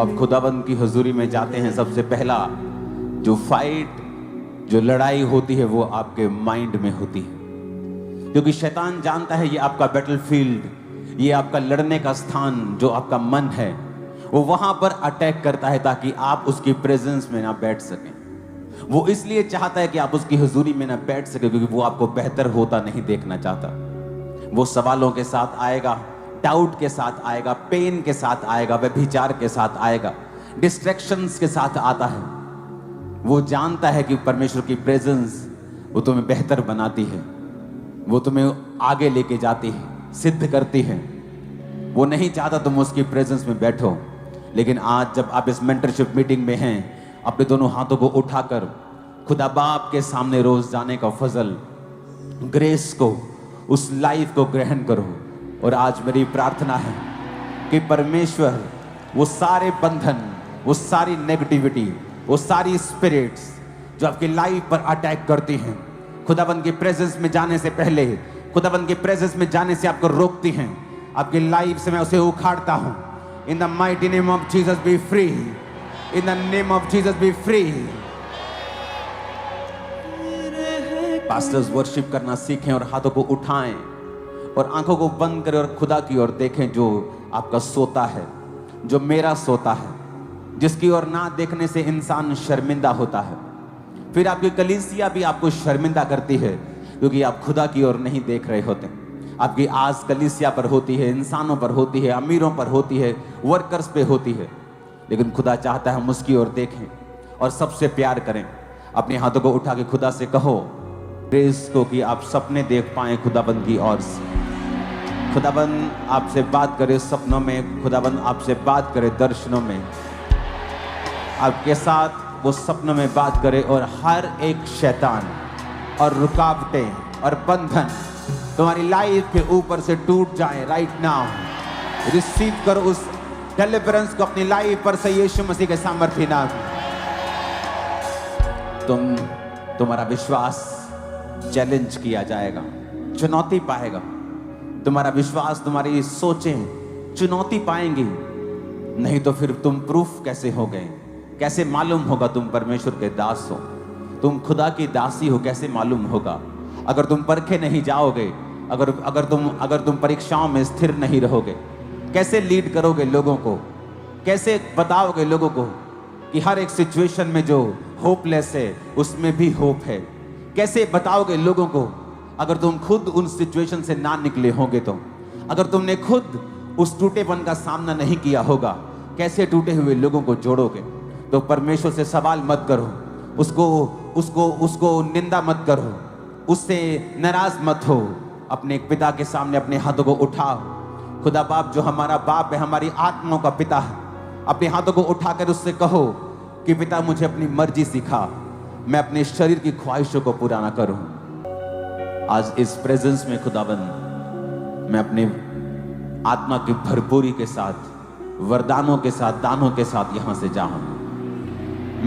आप खुदाबंद की हुजूरी में जाते हैं, सबसे पहला जो फाइट, जो लड़ाई होती है वो आपके माइंड में होती है, क्योंकि शैतान जानता है ये आपका बैटलफील्ड, ये आपका लड़ने का स्थान जो आपका मन है, वो वहां पर अटैक करता है ताकि आप उसकी प्रेजेंस में ना बैठ सकें। वो इसलिए चाहता है कि आप उसकी हुजूरी में ना बैठ सके क्योंकि वो आपको बेहतर होता नहीं देखना चाहता। वो सवालों के साथ आएगा, डाउट के साथ आएगा, पेन के साथ आएगा, व्यभिचार के साथ आएगा, डिस्ट्रैक्शंस के साथ आता है। वो जानता है कि परमेश्वर की प्रेजेंस वो तुम्हें बेहतर बनाती है, वो तुम्हें आगे लेके जाती है, सिद्ध करती है। वो नहीं चाहता तुम उसकी प्रेजेंस में बैठो। लेकिन आज जब आप इस मेंटरशिप मीटिंग में हैं, अपने दोनों हाथों को उठाकर खुदा बाप के सामने रोज जाने का फजल, ग्रेस को, उस लाइफ को ग्रहण करो। और आज मेरी प्रार्थना है कि परमेश्वर वो सारे बंधन, वो सारी नेगेटिविटी, वो सारी स्पिरिट्स जो आपकी लाइफ पर अटैक करती हैं, खुदाबंद की प्रेजेंस में जाने से पहले, खुदाबंद की प्रेजेंस में जाने से आपको रोकती हैं, आपकी लाइफ से मैं उसे उखाड़ता हूं। In the mighty name of Jesus B free, in the name of Jesus B free. Pastors worship करना सीखें और हाथों को उठाएं और आंखों को बंद करें और खुदा की ओर देखें जो आपका सोता है, जो मेरा सोता है, जिसकी ओर ना देखने से इंसान शर्मिंदा होता है। फिर आपकी कलीसिया भी आपको शर्मिंदा करती है क्योंकि आप खुदा की ओर नहीं देख रहे होते। आपकी आस कलीसिया पर होती है, इंसानों पर होती है, अमीरों पर होती है, वर्कर्स पे होती है। लेकिन खुदा चाहता है हम उसकी ओर देखें और सबसे प्यार करें। अपने हाथों को उठा के खुदा से कहो ग्रेस को कि आप सपने देख पाए खुदाबंद की ओर से। खुदाबंद आपसे बात करे सपनों में, खुदाबंद आपसे बात करे दर्शनों में, आपके साथ वो सपनों में बात करे और हर एक शैतान और रुकावटें और बंधन तुम्हारी लाइफ के ऊपर से टूट जाए राइट नाउ। रिसीव करो उस डिलीवरेंस को अपनी लाइफ पर से यीशु मसीह के सामर्थ्य नाम। तुम्हारा विश्वास चैलेंज किया जाएगा, चुनौती पाएगा। तुम्हारा विश्वास, तुम्हारी सोचें चुनौती पाएंगी। नहीं तो फिर तुम प्रूफ कैसे हो गए? कैसे मालूम होगा तुम परमेश्वर के दास हो, तुम खुदा की दासी हो? कैसे मालूम होगा अगर तुम परखे नहीं जाओगे, अगर तुम परीक्षाओं में स्थिर नहीं रहोगे? कैसे लीड करोगे लोगों को? कैसे बताओगे लोगों को कि हर एक सिचुएशन में जो होपलेस है उसमें भी होप है? कैसे बताओगे लोगों को अगर तुम खुद उन सिचुएशन से ना निकले होगे? तो अगर तुमने खुद उस टूटेपन का सामना नहीं किया होगा, कैसे टूटे हुए लोगों को जोड़ोगे? तो परमेश्वर से सवाल मत करो, उसको निंदा मत करो, उससे नाराज मत हो। अपने पिता के सामने अपने हाथों को उठाओ। खुदा बाप जो हमारा बाप है, हमारी आत्माओं का पिता है, अपने हाथों को उठाकर उससे कहो कि पिता मुझे अपनी मर्जी सिखा, मैं अपने शरीर की ख्वाहिशों को पूरा ना करूं। आज इस प्रेजेंस में खुदाबंद मैं अपने आत्मा की भरपूरी के साथ, वरदानों के साथ, दानों के साथ यहां से जाऊं।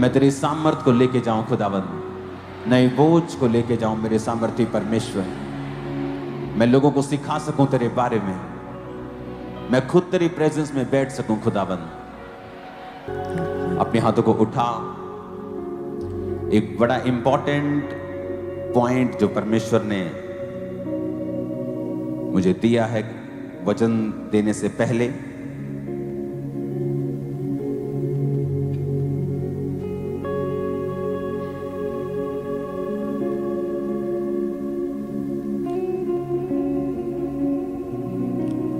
मैं तेरी सामर्थ को लेके जाऊं खुदाबंद, नई बोझ को लेके जाऊं मेरे सामर्थ्य परमेश्वर। मैं लोगों को सिखा सकूं तेरे बारे में, मैं खुद तेरी प्रेजेंस में बैठ सकूं खुदाबंद। अपने हाथों को उठा। एक बड़ा इंपॉर्टेंट पॉइंट जो परमेश्वर ने मुझे दिया है वचन देने से पहले,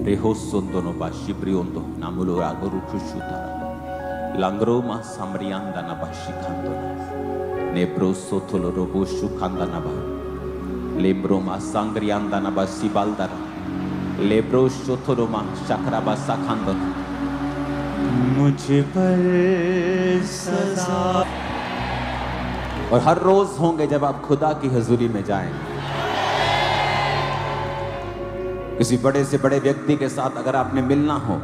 Rehosondo ba shibriondo namulo aguru kushuta langro ma samrianda na ba shikando nebro sotolo robo shukanda na ba lebro ma sangrianda na ba sibaldara lebro sotolo ma shakra ba sakhando मुझे पर सजा। और हर रोज होंगे जब आप खुदा की हुजूरी में जाएं। किसी बड़े से बड़े व्यक्ति के साथ अगर आपने मिलना हो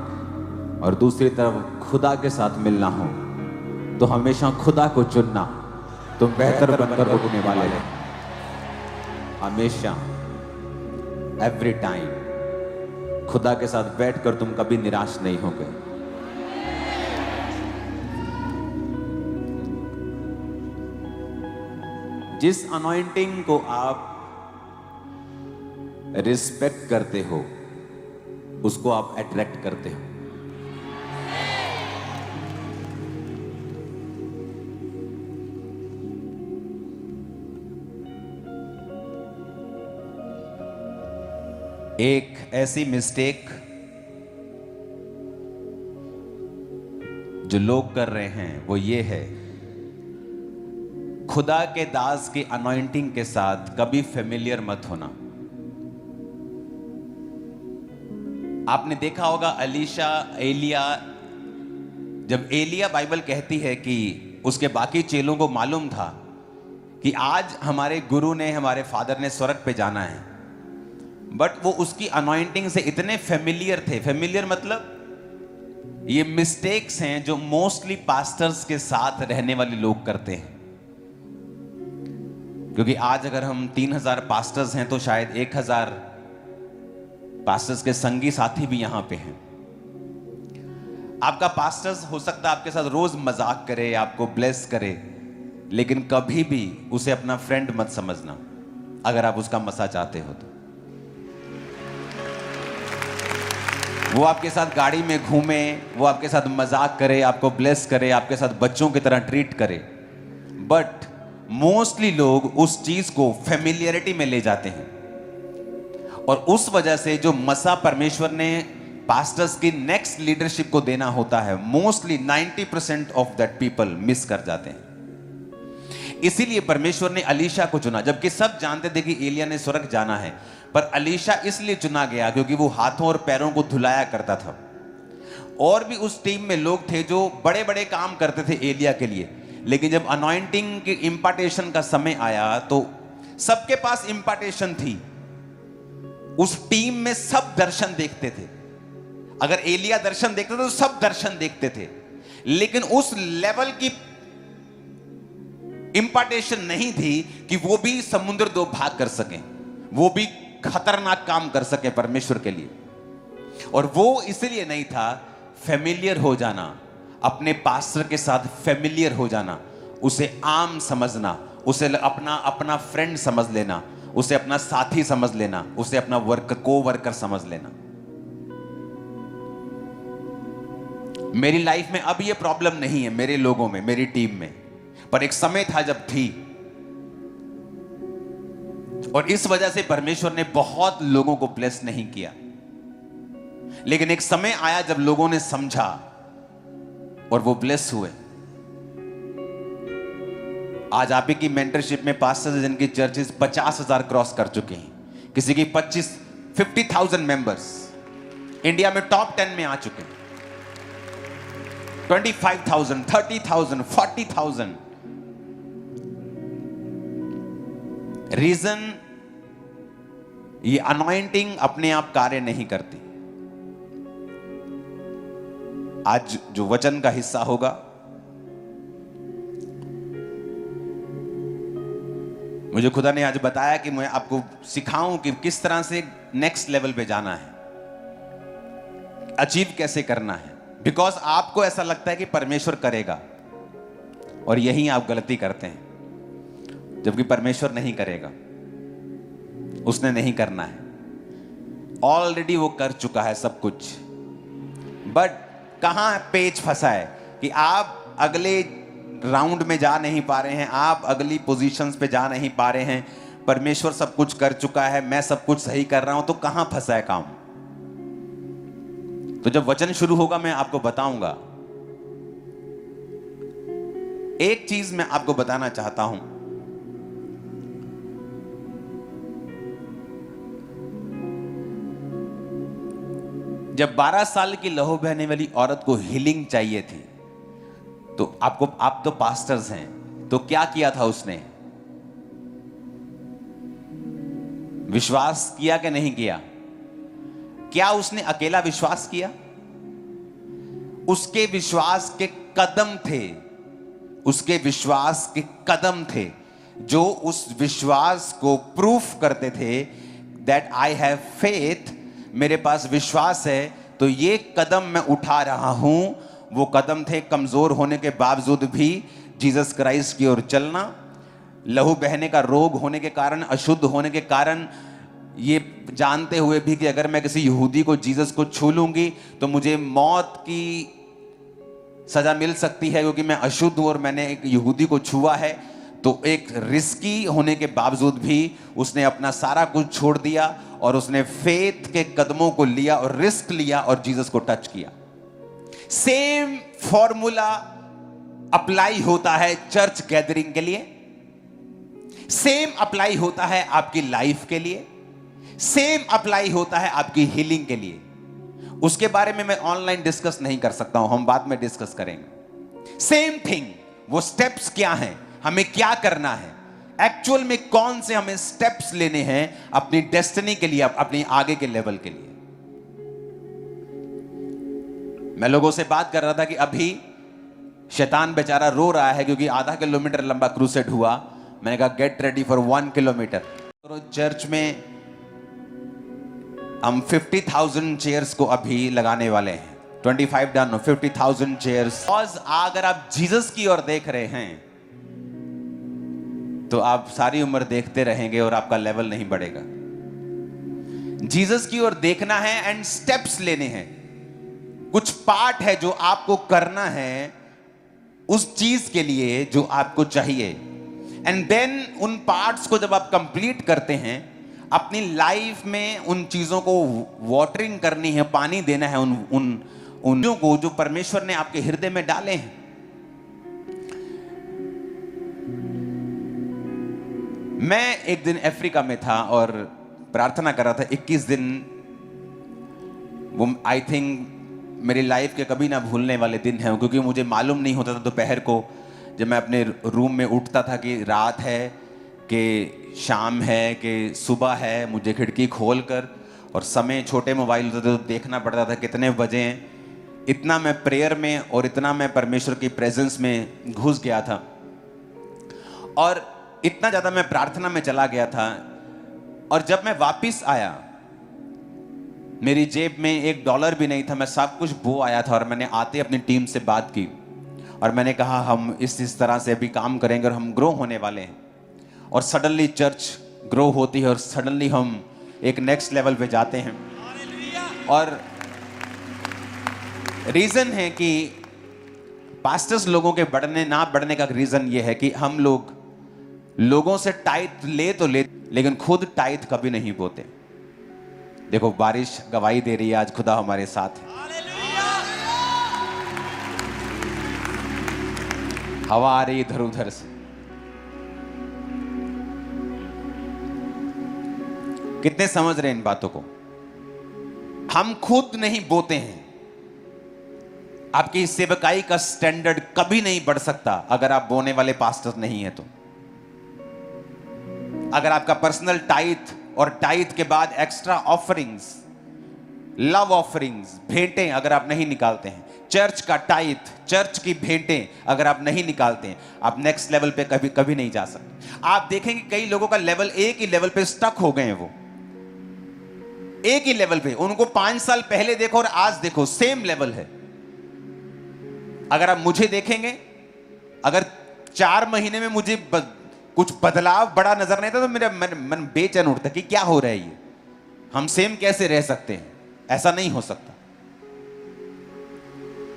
और दूसरी तरफ खुदा के साथ मिलना हो तो हमेशा खुदा को चुनना। तुम बेहतर बनकर उठने वाले हो हमेशा, एवरी टाइम। खुदा के साथ बैठकर तुम कभी निराश नहीं होगे। जिस अनॉइंटिंग को आप रिस्पेक्ट करते हो उसको आप अट्रैक्ट करते हो। एक ऐसी मिस्टेक जो लोग कर रहे हैं वो ये है, खुदा के दास की अनॉइंटिंग के साथ कभी फेमिलियर मत होना। आपने देखा होगा एलिया, जब एलिया बाइबल कहती है कि उसके बाकी चेलों को मालूम था कि आज हमारे गुरु ने, हमारे फादर ने स्वर्ग पे जाना है, बट वो उसकी अनॉइंटिंग से इतने फेमिलियर थे। फेमिलियर मतलब ये मिस्टेक्स हैं जो मोस्टली पास्टर्स के साथ रहने वाले लोग करते हैं। क्योंकि आज अगर हम 3000 पास्टर्स हैं तो शायद 1000 पास्टर्स के संगी साथी भी यहां पे हैं। आपका पास्टर्स हो सकता है आपके साथ रोज मजाक करे, आपको ब्लेस करे, लेकिन कभी भी उसे अपना फ्रेंड मत समझना अगर आप उसका मसा चाहते हो तो। वो आपके साथ गाड़ी में घूमे, वो आपके साथ मजाक करे, आपको ब्लेस करे, आपके साथ बच्चों की तरह ट्रीट करे, बट मोस्टली लोग उस चीज को फेमिलियरिटी में ले जाते हैं और उस वजह से जो मसा परमेश्वर ने पास्टर्स की नेक्स्ट लीडरशिप को देना होता है, mostly 90% of that people miss कर जाते हैं। इसीलिए परमेश्वर ने अलीशा को चुना, जबकि सब जानते थे कि एलिया ने स्वर्ग जाना है, पर अलीशा इसलिए चुना गया क्योंकि वो हाथों और पैरों को धुलाया करता था। और भी उस टीम में लोग थे जो बड़े बड़े काम करते थे एलिया के लिए, लेकिन जब अनॉइंटिंग की इंपार्टेशन का समय आया तो सबके पास इंपार्टेशन थी। उस टीम में सब दर्शन देखते थे। अगर एलिया दर्शन देखते थे तो सब दर्शन देखते थे, लेकिन उस लेवल की इंपार्टेशन नहीं थी कि वो भी समुद्र दो भाग कर सकें, वो भी खतरनाक काम कर सके परमेश्वर के लिए। और वो इसलिए नहीं था, फेमिलियर हो जाना, अपने पास्टर के साथ फेमिलियर हो जाना, उसे आम समझना, उसे अपना फ्रेंड समझ लेना, उसे अपना साथी समझ लेना, उसे अपना को-वर्कर समझ लेना। मेरी लाइफ में अब ये प्रॉब्लम नहीं है, मेरे लोगों में, मेरी टीम में, पर एक समय था जब थी। और इस वजह से परमेश्वर ने बहुत लोगों को ब्लेस नहीं किया। लेकिन एक समय आया जब लोगों ने समझा और वो ब्लेस हुए। आज आप ही की मेंटरशिप में पास्टर्स जिनकी चर्चेस 50,000 क्रॉस कर चुके हैं, किसी की 50,000 मेंबर्स इंडिया में टॉप 10 में आ चुके हैं, 25,000, 30,000, 40,000। रीजन, ये अनॉइंटिंग अपने आप कार्य नहीं करती। आज जो वचन का हिस्सा होगा, मुझे खुदा ने आज बताया कि मैं आपको सिखाऊं कि किस तरह से नेक्स्ट लेवल पे जाना है, अचीव कैसे करना है। बिकॉज आपको ऐसा लगता है कि परमेश्वर करेगा, और यही आप गलती करते हैं, जबकि परमेश्वर नहीं करेगा, उसने नहीं करना है, ऑलरेडी वो कर चुका है सब कुछ। बट कहां पेच फंसा है कि आप अगले राउंड में जा नहीं पा रहे हैं, आप अगली पोजीशंस पे जा नहीं पा रहे हैं। परमेश्वर सब कुछ कर चुका है, मैं सब कुछ सही कर रहा हूं, तो कहां फंसा है काम? तो जब वचन शुरू होगा मैं आपको बताऊंगा। एक चीज मैं आपको बताना चाहता हूं, जब 12 साल की लहू बहने वाली औरत को हीलिंग चाहिए थी, तो आप तो पास्टर्स हैं, तो क्या किया था उसने? विश्वास किया कि नहीं किया? क्या उसने अकेला विश्वास किया? उसके विश्वास के कदम थे, उसके विश्वास के कदम थे जो उस विश्वास को प्रूफ करते थे दैट आई हैव फेथ, मेरे पास विश्वास है तो ये कदम मैं उठा रहा हूं। वो कदम थे कमजोर होने के बावजूद भी जीसस क्राइस्ट की ओर चलना, लहू बहने का रोग होने के कारण, अशुद्ध होने के कारण, ये जानते हुए भी कि अगर मैं किसी यहूदी को, जीसस को छू लूंगी तो मुझे मौत की सजा मिल सकती है क्योंकि मैं अशुद्ध हूं और मैंने एक यहूदी को छुआ है। तो एक रिस्की होने के बावजूद भी उसने अपना सारा कुछ छोड़ दिया और उसने फेथ के कदमों को लिया और रिस्क लिया और जीसस को टच किया। सेम फॉर्मूला अप्लाई होता है चर्च गैदरिंग के लिए, सेम अप्लाई होता है आपकी लाइफ के लिए, सेम अप्लाई होता है आपकी हीलिंग के लिए। उसके बारे में मैं ऑनलाइन डिस्कस नहीं कर सकता हूं, हम बाद में डिस्कस करेंगे। सेम थिंग, वो स्टेप्स क्या हैं, हमें क्या करना है, एक्चुअल में कौन से हमें स्टेप्स लेने हैं अपनी डेस्टिनी के लिए, अपनी आगे के लेवल के लिए। मैं लोगों से बात कर रहा था कि अभी शैतान बेचारा रो रहा है क्योंकि आधा किलोमीटर लंबा क्रूसेड हुआ। मैंने कहा गेट रेडी फॉर 1 किलोमीटर। तो चर्च में हम 50,000 चेयर्स को अभी लगाने वाले हैं। 25 डन, 50,000 चेयर्स। अगर आप जीसस की ओर देख रहे हैं तो आप सारी उम्र देखते रहेंगे और आपका लेवल नहीं बढ़ेगा। जीसस की ओर देखना है एंड स्टेप्स लेने हैं। कुछ पार्ट है जो आपको करना है उस चीज के लिए जो आपको चाहिए, एंड देन उन पार्ट्स को जब आप कंप्लीट करते हैं, अपनी लाइफ में उन चीजों को वाटरिंग करनी है, पानी देना है उन को जो परमेश्वर ने आपके हृदय में डाले हैं। मैं एक दिन अफ्रीका में था और प्रार्थना कर रहा था 21 दिन। वो आई थिंक मेरी लाइफ के कभी ना भूलने वाले दिन हैं, क्योंकि मुझे मालूम नहीं होता था दोपहर को जब मैं अपने रूम में उठता था कि रात है कि शाम है कि सुबह है। मुझे खिड़की खोलकर, और समय छोटे मोबाइल होते थे तो देखना पड़ता था कितने बजे हैं। इतना मैं प्रेयर में और इतना मैं परमेश्वर की प्रेजेंस में घुस गया था और इतना ज़्यादा मैं प्रार्थना में चला गया था। और जब मैं वापस आया, मेरी जेब में $1 भी नहीं था। मैं सब कुछ बो आया था और मैंने आते अपनी टीम से बात की और मैंने कहा हम इस तरह से अभी काम करेंगे और हम ग्रो होने वाले हैं। और सडनली चर्च ग्रो होती है और सडनली हम एक नेक्स्ट लेवल पे जाते हैं। और रीज़न है कि पास्टर्स लोगों के बढ़ने ना बढ़ने का रीज़न ये है कि हम लोगों से टाइट ले तो ले, लेकिन खुद टाइट कभी नहीं बोते। देखो बारिश गवाही दे रही है, आज खुदा हमारे साथ है। हवा आ रही इधर उधर से। कितने समझ रहे हैं इन बातों को? हम खुद नहीं बोते हैं। आपकी सेवकाई का स्टैंडर्ड कभी नहीं बढ़ सकता अगर आप बोने वाले पास्टर नहीं है तो। अगर आपका पर्सनल टाइथ और टाइथ के बाद एक्स्ट्रा ऑफरिंग्स, लव ऑफरिंग्स, भेंटें अगर आप नहीं निकालते हैं, चर्च का टाइथ, चर्च की भेंटें अगर आप नहीं निकालते हैं, आप नेक्स्ट लेवल पे कभी नहीं जा सकते। आप देखेंगे कई लोगों का लेवल एक ही लेवल पे स्टक हो गए हैं। वो एक ही लेवल पे, उनको 5 साल पहले देखो और आज देखो सेम लेवल है। अगर आप मुझे देखेंगे, अगर 4 महीने में मुझे कुछ बदलाव बड़ा नजर नहीं था तो मेरा मन बेचैन उठता कि क्या हो रहा है ये, हम सेम कैसे रह सकते हैं? ऐसा नहीं हो सकता।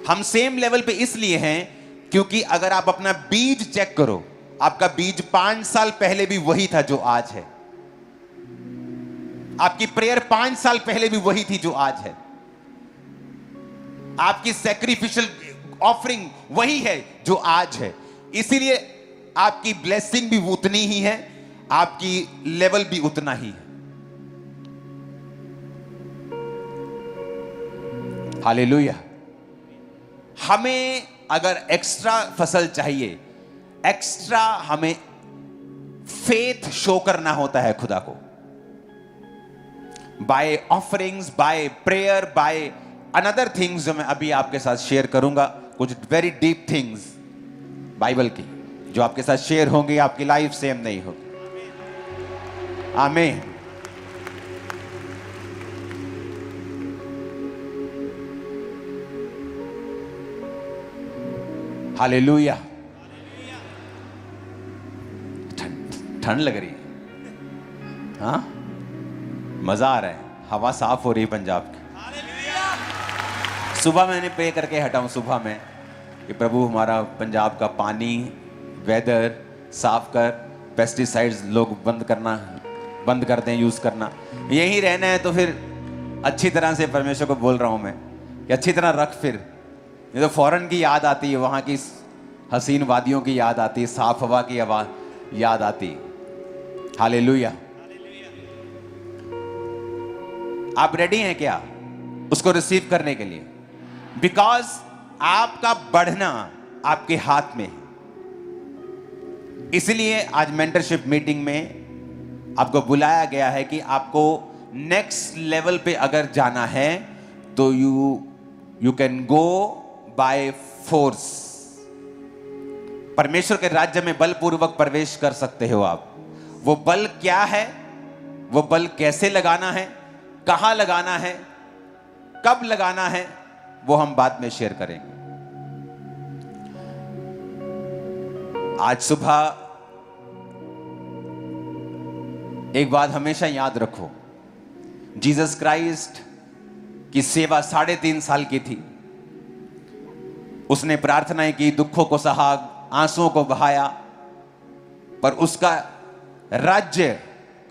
हम सेम लेवल पे इसलिए हैं क्योंकि अगर आप अपना बीज चेक करो, आपका बीज 5 साल पहले भी वही था जो आज है। आपकी प्रेयर 5 साल पहले भी वही थी जो आज है। आपकी सैक्रिफिशियल ऑफरिंग वही है जो आज है। इसीलिए आपकी ब्लेसिंग भी उतनी ही है, आपकी लेवल भी उतना ही है। हालेलुया। हमें अगर एक्स्ट्रा फसल चाहिए, एक्स्ट्रा हमें फेथ शो करना होता है खुदा को, by offerings, by prayer, by another things जो मैं अभी आपके साथ शेयर करूंगा। कुछ वेरी डीप थिंग्स बाइबल की जो आपके साथ शेयर होंगी, आपकी लाइफ सेम नहीं होगी। आमीन। हालेलुया। ठंड लग रही है, हाँ मजा आ रहा है, हवा साफ हो रही है पंजाब की। सुबह मैंने प्रे करके हटा हूं सुबह में कि प्रभु हमारा पंजाब का पानी वेदर साफ कर, पेस्टिसाइड्स लोग बंद कर दें यूज करना। यही रहना है तो फिर अच्छी तरह से परमेश्वर को बोल रहा हूं मैं कि अच्छी तरह रख, फिर ये तो फौरन की याद आती है, वहां की हसीन वादियों की याद आती है, साफ हवा की आवाज याद आती है। हालेलुया। आप रेडी हैं क्या उसको रिसीव करने के लिए? बिकॉज आपका बढ़ना आपके हाथ में है। इसलिए आज मेंटरशिप मीटिंग में आपको बुलाया गया है कि आपको नेक्स्ट लेवल पे अगर जाना है तो you can go by force. परमेश्वर के राज्य में बलपूर्वक प्रवेश कर सकते हो आप। वो बल क्या है, वो बल कैसे लगाना है, कहां लगाना है, कब लगाना है, वो हम बाद में शेयर करेंगे। आज सुबह एक बात हमेशा याद रखो, जीसस क्राइस्ट की सेवा 3.5 साल की थी। उसने प्रार्थनाएं की, दुखों को सहा, आंसुओं को बहाया, पर उसका राज्य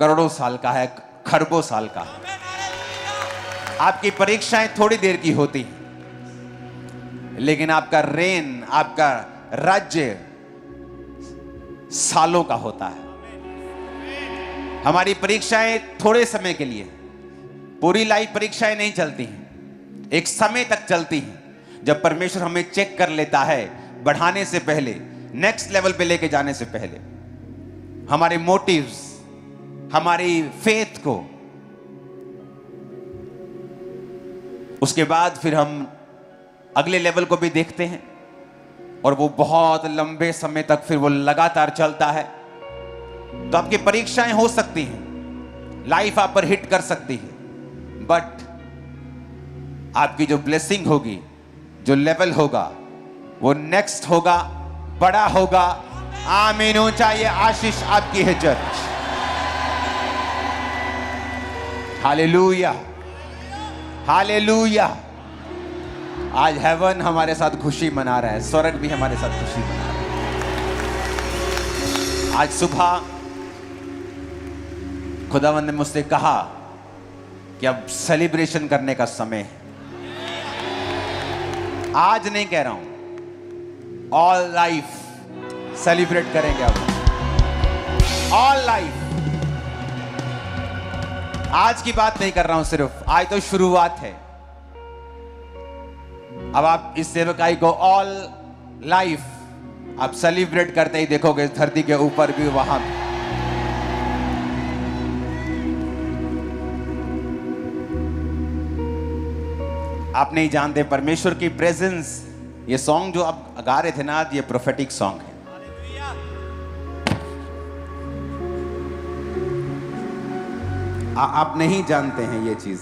करोड़ों साल का है, खरबों साल का है। आपकी परीक्षाएं थोड़ी देर की होती हैं, लेकिन आपका रेन, आपका राज्य सालों का होता है। हमारी परीक्षाएं थोड़े समय के लिए, पूरी लाइफ परीक्षाएं नहीं चलती हैं, एक समय तक चलती हैं। जब परमेश्वर हमें चेक कर लेता है बढ़ाने से पहले, नेक्स्ट लेवल पे लेके जाने से पहले, हमारे मोटिव्स, हमारी फेथ को, उसके बाद फिर हम अगले लेवल को भी देखते हैं, और वो बहुत लंबे समय तक फिर वो लगातार चलता है। तो आपकी परीक्षाएं हो सकती हैं, लाइफ आप पर हिट कर सकती है, बट आपकी जो ब्लेसिंग होगी, जो लेवल होगा, वो नेक्स्ट होगा, बड़ा होगा। आमीन। ऊंचा ये आशीष आपकी है चर्च। Hallelujah, hallelujah. आज हेवन हमारे साथ खुशी मना रहा है, स्वर्ग भी हमारे साथ खुशी मना रहा है। आज सुबह खुदावंद ने मुझसे कहा कि अब सेलिब्रेशन करने का समय है। आज नहीं कह रहा हूं, ऑल लाइफ सेलिब्रेट करेंगे अब, ऑल लाइफ। आज की बात नहीं कर रहा हूं सिर्फ, आज तो शुरुआत है। अब आप इस सेवकाई को ऑल लाइफ आप सेलिब्रेट करते ही देखोगे, धरती के ऊपर भी, वहां भी। आप नहीं जानते परमेश्वर की प्रेजेंस। ये सॉन्ग जो आप गा रहे थे ना, ये प्रोफेटिक सॉन्ग है। आप नहीं जानते हैं ये चीज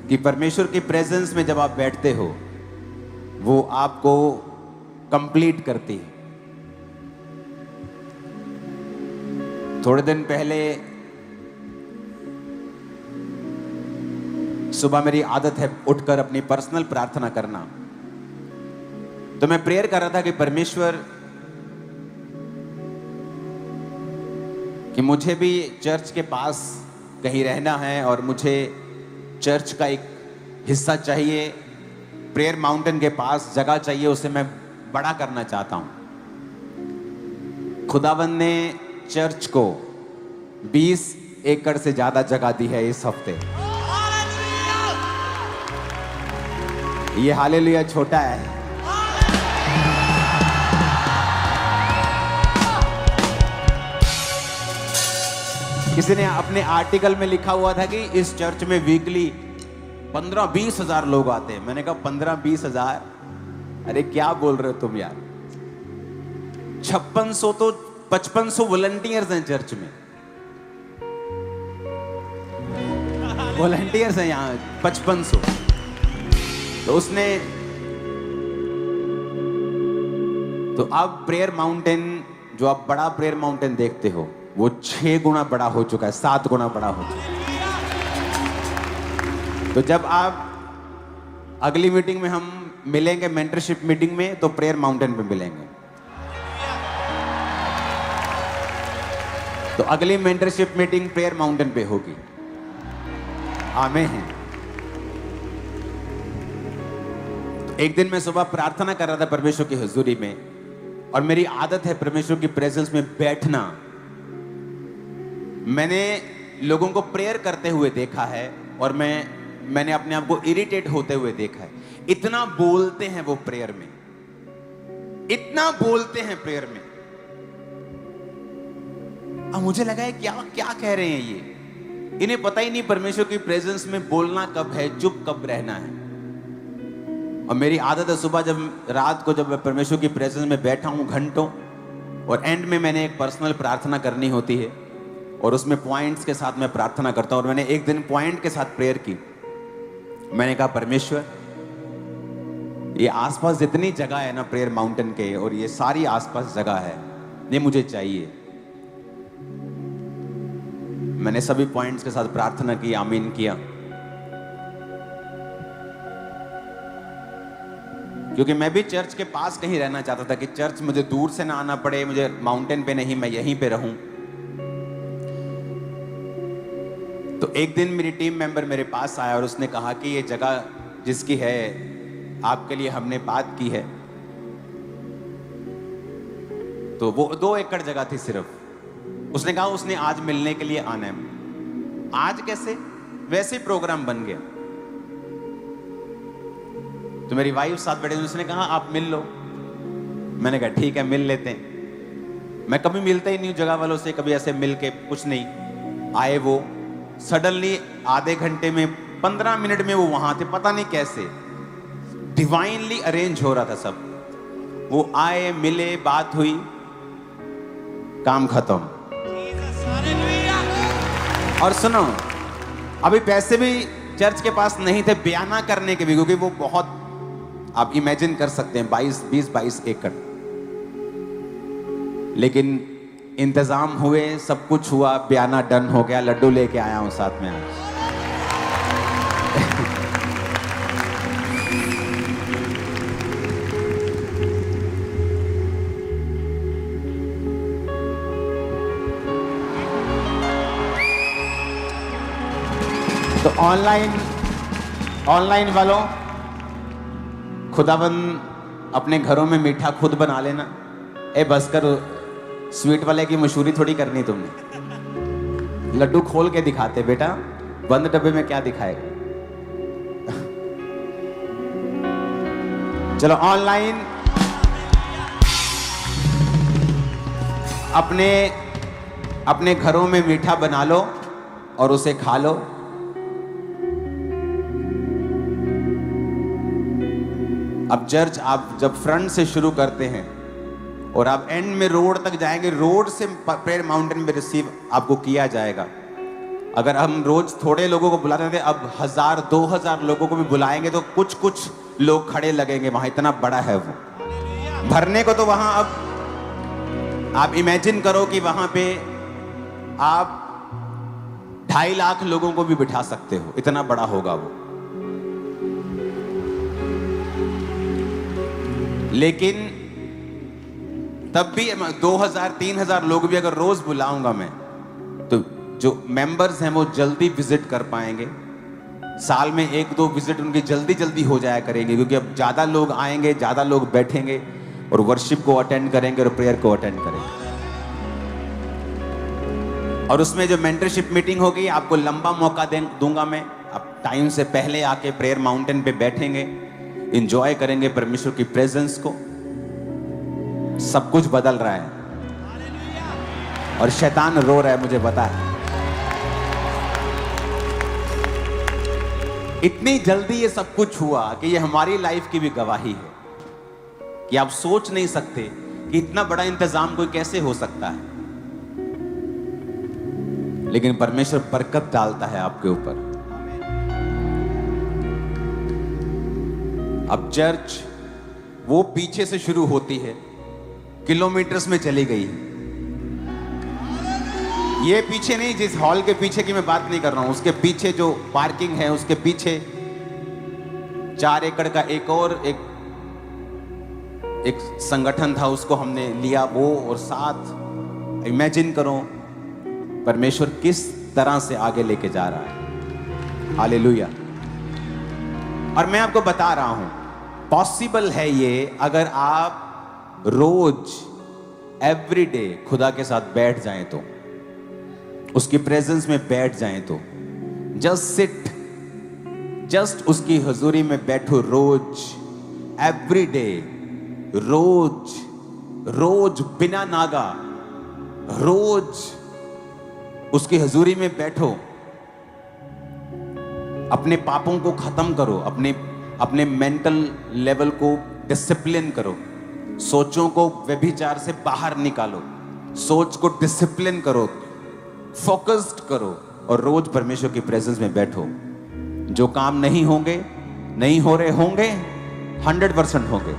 कि परमेश्वर की प्रेजेंस में जब आप बैठते हो, वो आपको कंप्लीट करती है। थोड़े दिन पहले सुबह मेरी आदत है उठकर अपनी पर्सनल प्रार्थना करना, तो मैं प्रेयर कर रहा था कि परमेश्वर, कि मुझे भी चर्च के पास कहीं रहना है और मुझे चर्च का एक हिस्सा चाहिए, प्रेयर माउंटेन के पास जगह चाहिए, उसे मैं बड़ा करना चाहता हूं। खुदावंद ने चर्च को 20 एकड़ से ज्यादा जगह दी है इस हफ्ते। ये हालेलुया छोटा है। किसी ने अपने आर्टिकल में लिखा हुआ था कि इस चर्च में वीकली 15-20 हजार लोग आते हैं। मैंने कहा 15-20 हजार, अरे क्या बोल रहे हो तुम यार। 5600 तो 5500 वॉलंटियर्स हैं चर्च में, वॉलंटियर्स हैं यहाँ 5500। तो उसने, तो अब प्रेयर माउंटेन जो आप बड़ा प्रेयर माउंटेन देखते हो वो 6 गुना बड़ा हो चुका है, 7 गुना बड़ा हो चुका है। तो जब आप अगली मीटिंग में हम मिलेंगे मेंटरशिप मीटिंग में, तो प्रेयर माउंटेन पे मिलेंगे। तो अगली मेंटरशिप मीटिंग प्रेयर माउंटेन पे होगी। आमीन। एक दिन मैं सुबह प्रार्थना कर रहा था परमेश्वर की हुजूरी में, और मेरी आदत है परमेश्वर की प्रेजेंस में बैठना। मैंने लोगों को प्रेयर करते हुए देखा है, और मैंने अपने आप को इरिटेट होते हुए देखा है। इतना बोलते हैं वो प्रेयर में, इतना बोलते हैं प्रेयर में। अब मुझे लगा है क्या क्या कह रहे हैं ये, इन्हें पता ही नहीं परमेश्वर की प्रेजेंस में बोलना कब है, चुप कब रहना है। और मेरी आदत है सुबह रात को जब मैं परमेश्वर की प्रेजेंस में बैठा हूं घंटों, और एंड में मैंने एक पर्सनल प्रार्थना करनी होती है, और उसमें पॉइंट्स के साथ मैं प्रार्थना करता हूं। और मैंने एक दिन पॉइंट के साथ प्रेयर की। मैंने कहा परमेश्वर, ये आसपास जितनी जगह है ना प्रेयर माउंटेन के, और ये सारी आसपास जगह है, ये मुझे चाहिए। मैंने सभी पॉइंट्स के साथ प्रार्थना की, आमीन किया। क्योंकि मैं भी चर्च के पास कहीं रहना चाहता था, कि चर्च मुझे दूर से ना आना पड़े, मुझे माउंटेन पे नहीं, मैं यहीं पे रहूं। तो एक दिन मेरी टीम मेंबर मेरे पास आया और उसने कहा कि ये जगह जिसकी है आपके लिए हमने बात की है। तो वो 2 एकड़ जगह थी सिर्फ। उसने कहा उसने आज मिलने के लिए आना है। आज कैसे? वैसे ही प्रोग्राम बन गया। तो मेरी वाइफ साथ बैठे, उसने कहा आप मिल लो। मैंने कहा ठीक है, मिल लेते हैं। मैं कभी मिलता ही नहीं जगह वालों से, कभी ऐसे मिल के कुछ नहीं। आए वो सडनली, आधे घंटे में 15 मिनट में वो वहां थे, पता नहीं कैसे डिवाइनली अरेंज हो रहा था सब। वो आए, मिले, बात हुई, काम खत्म। और सुनो, अभी पैसे भी चर्च के पास नहीं थे बयाना करने के भी, क्योंकि वो बहुत, आप इमेजिन कर सकते हैं 20-22 एकड़। लेकिन इंतजाम हुए, सब कुछ हुआ, बयाना डन हो गया। लड्डू लेके आया हूं साथ में आज। तो ऑनलाइन वालों, खुदाबंद अपने घरों में मीठा खुद बना लेना। बस कर, स्वीट वाले की मशहूरी थोड़ी करनी तुमने। लड्डू खोल के दिखाते बेटा, बंद डब्बे में क्या दिखाएगा। चलो ऑनलाइन अपने घरों में मीठा बना लो और उसे खा लो। अब चर्च आप जब फ्रंट से शुरू करते हैं और आप एंड में रोड तक जाएंगे, रोड से प्रेयर माउंटेन में रिसीव आपको किया जाएगा। अगर हम रोज थोड़े लोगों को बुलाते थे, अब 1000-2000 लोगों को भी बुलाएंगे तो कुछ लोग खड़े लगेंगे वहां, इतना बड़ा है वो भरने को। तो वहां अब आप इमेजिन करो कि वहां पे आप 2.5 लाख लोगों को भी बिठा सकते हो, इतना बड़ा होगा वो। लेकिन तब भी 2000-3000 लोग भी अगर रोज बुलाऊंगा मैं, तो जो मेंबर्स हैं वो जल्दी विजिट कर पाएंगे। साल में 1-2 विजिट उनकी जल्दी हो जाया करेंगे, क्योंकि अब ज्यादा लोग आएंगे, ज्यादा लोग बैठेंगे और वर्शिप को अटेंड करेंगे और प्रेयर को अटेंड करेंगे। और उसमें जो मेंटरशिप मीटिंग होगी, आपको लंबा मौका दूंगा मैं। आप टाइम से पहले आके प्रेयर माउंटेन पे बैठेंगे, एंजॉय करेंगे परमेश्वर की प्रेजेंस को। सब कुछ बदल रहा है और शैतान रो रहा है, मुझे पता है। इतनी जल्दी ये सब कुछ हुआ कि ये हमारी लाइफ की भी गवाही है, कि आप सोच नहीं सकते कि इतना बड़ा इंतजाम कोई कैसे हो सकता है। लेकिन परमेश्वर बरकत डालता है आपके ऊपर। अब चर्च वो पीछे से शुरू होती है, किलोमीटर्स में चली गई है। ये पीछे नहीं, जिस हॉल के पीछे की मैं बात नहीं कर रहा हूं, उसके पीछे जो पार्किंग है उसके पीछे 4 एकड़ का एक संगठन था, उसको हमने लिया वो और साथ। इमेजिन करो परमेश्वर किस तरह से आगे लेके जा रहा है। हालेलुया। और मैं आपको बता रहा हूं पॉसिबल है ये, अगर आप रोज एवरीडे खुदा के साथ बैठ जाएं तो, उसकी प्रेजेंस में बैठ जाएं तो, जस्ट सिट, जस्ट उसकी हुजूरी में बैठो रोज, एवरीडे, रोज रोज बिना नागा, रोज उसकी हुजूरी में बैठो। अपने पापों को खत्म करो, अपने मेंटल लेवल को डिसिप्लिन करो, सोचों को व्यभिचार से बाहर निकालो, सोच को डिसिप्लिन करो, फोकस्ड करो और रोज परमेश्वर की प्रेजेंस में बैठो। जो काम नहीं होंगे, नहीं हो रहे होंगे, 100% होंगे।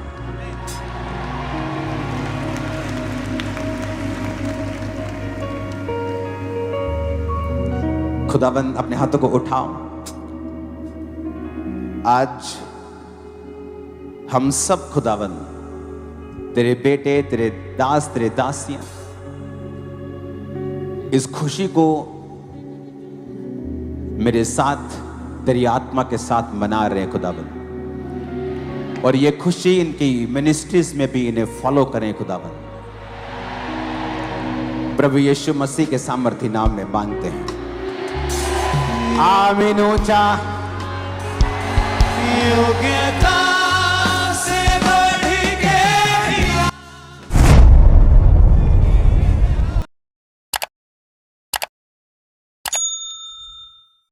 खुदाबंद अपने हाथों को उठाओ। आज हम सब खुदाबंद तेरे बेटे, तेरे दास, तेरे दासियां इस खुशी को मेरे साथ तेरी आत्मा के साथ मना रहे हैं खुदाबंद, और ये खुशी इनकी मिनिस्ट्रीज में भी इन्हें फॉलो करें खुदाबंद। प्रभु यीशु मसीह के सामर्थी नाम में मांगते हैं, आमीन। ऊंचा योग्यता